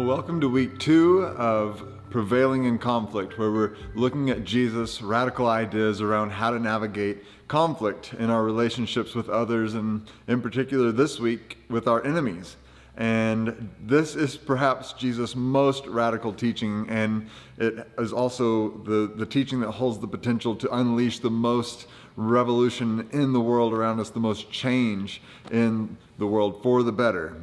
Welcome to week 2 of Prevailing in Conflict, where we're looking at Jesus' radical ideas around how to navigate conflict in our relationships with others, and in particular this week with our enemies. And this is perhaps Jesus' most radical teaching, and it is also the teaching that holds the potential to unleash the most revolution in the world around us, the most change in the world for the better.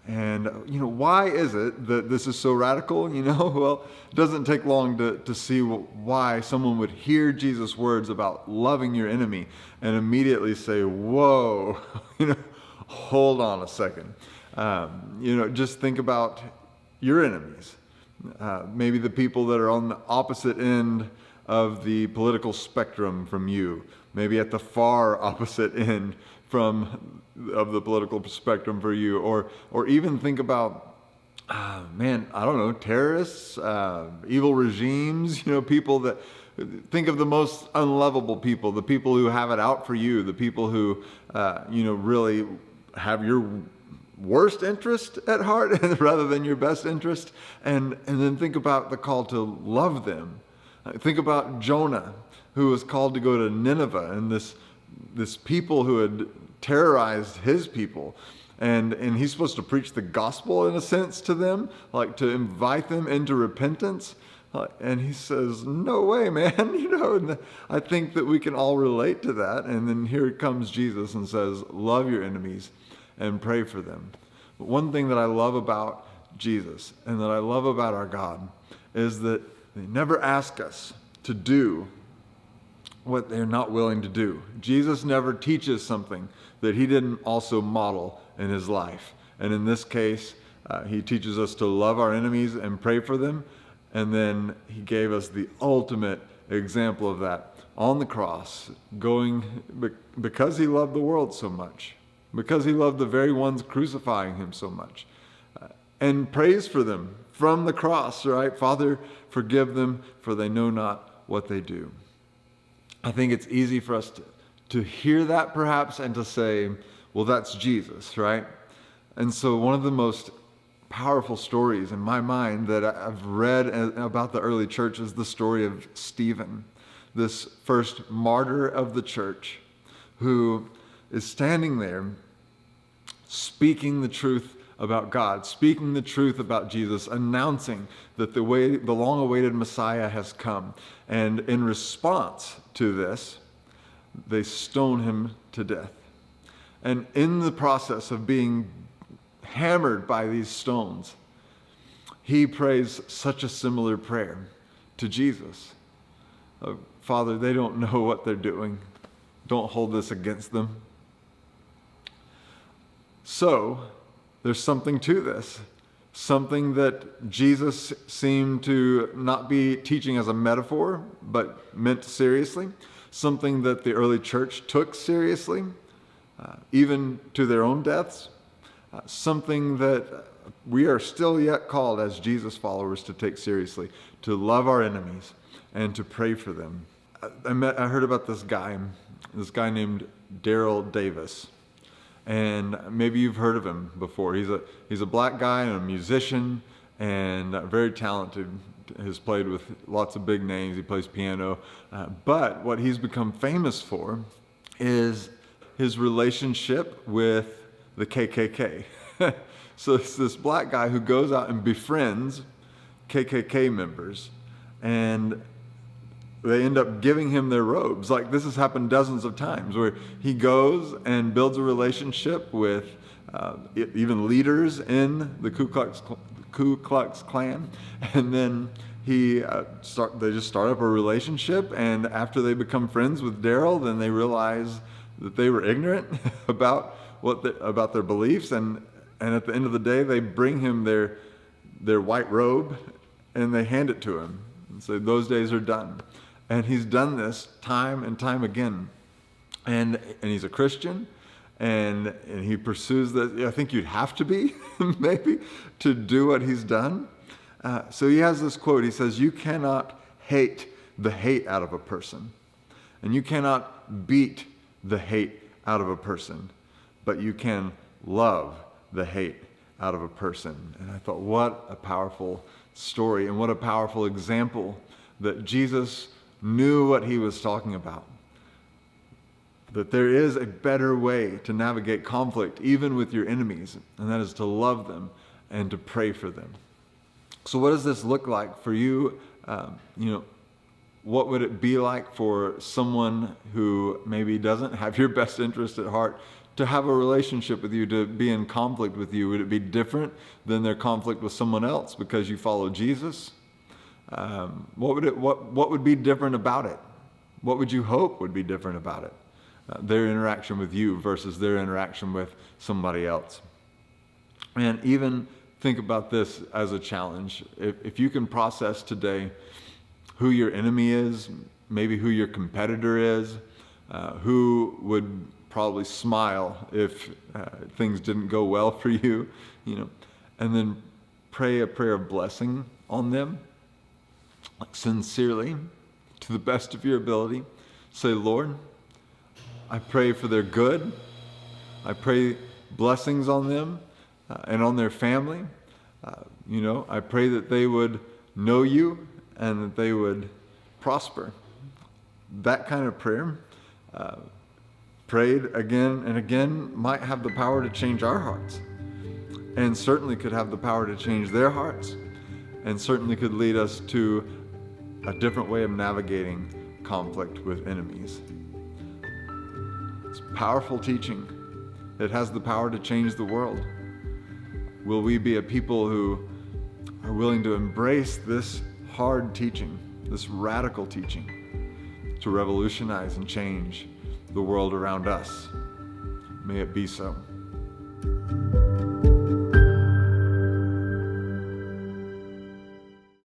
And, why is it that this is so radical? Well, it doesn't take long to see why someone would hear Jesus' words about loving your enemy and immediately say, whoa, hold on a second. Just think about your enemies. Maybe the people that are on the opposite end of the political spectrum from you, maybe at the far opposite end of the political spectrum for you, or even think about, terrorists, evil regimes, people that think of the most unlovable people, the people who have it out for you, the people who, really have your worst interest at heart rather than your best interest, and then think about the call to love them. Think about Jonah, who was called to go to Nineveh, and this people who had terrorized his people, and he's supposed to preach the gospel in a sense to them, like to invite them into repentance, and he says, no way, man. And I think that we can all relate to that. And then here comes Jesus and says, love your enemies and pray for them. But one thing that I love about Jesus and that I love about our God is that they never ask us to do what they're not willing to do. Jesus never teaches something that he didn't also model in his life. And in this case, he teaches us to love our enemies and pray for them. And then he gave us the ultimate example of that on the cross, because he loved the world so much, because he loved the very ones crucifying him so much, and prays for them from the cross, right? Father, forgive them, for they know not what they do. I think it's easy for us to hear that perhaps and to say, well, that's Jesus, right? And so one of the most powerful stories in my mind that I've read about the early church is the story of Stephen, this first martyr of the church, who is standing there speaking the truth about God, speaking the truth about Jesus, announcing that the long-awaited Messiah has come. And in response to this, they stone him to death. And in the process of being hammered by these stones, he prays such a similar prayer to Jesus. Father, they don't know what they're doing. Don't hold this against them. So, there's something to this, something that Jesus seemed to not be teaching as a metaphor, but meant seriously, something that the early church took seriously, even to their own deaths, something that we are still yet called as Jesus followers to take seriously, to love our enemies and to pray for them. I heard about this guy named Daryl Davis. And maybe you've heard of him before. He's a black guy and a musician and very talented. Has played with lots of big names. He plays piano. But what he's become famous for is his relationship with the KKK. So it's this black guy who goes out and befriends KKK members, and they end up giving him their robes. Like, this has happened dozens of times, where he goes and builds a relationship with even leaders in the Ku Klux Klan, and then they just start up a relationship. And after they become friends with Daryl, then they realize that they were ignorant about their beliefs, and at the end of the day, they bring him their white robe and they hand it to him and say, those days are done. And he's done this time and time again. And he's a Christian, and he pursues that. I think you'd have to be, maybe, to do what he's done. So he has this quote. He says, you cannot hate the hate out of a person, and you cannot beat the hate out of a person, but you can love the hate out of a person. And I thought, what a powerful story and what a powerful example that Jesus knew what he was talking about. That there is a better way to navigate conflict, even with your enemies, and that is to love them and to pray for them. So what does this look like for you? What would it be like for someone who maybe doesn't have your best interest at heart to have a relationship with you, to be in conflict with you? Would it be different than their conflict with someone else because you follow Jesus? What would be different about it? What would you hope would be different about it? Their interaction with you versus their interaction with somebody else. And even think about this as a challenge. If you can process today who your enemy is, maybe who your competitor is, who would probably smile if things didn't go well for you, and then pray a prayer of blessing on them, like sincerely, to the best of your ability. Say, Lord, I pray for their good. I pray blessings on them and on their family. I pray that they would know you and that they would prosper. That kind of prayer, prayed again and again, might have the power to change our hearts, and certainly could have the power to change their hearts, and certainly could lead us to a different way of navigating conflict with enemies. It's powerful teaching. It has the power to change the world. Will we be a people who are willing to embrace this hard teaching, this radical teaching, to revolutionize and change the world around us? May it be so.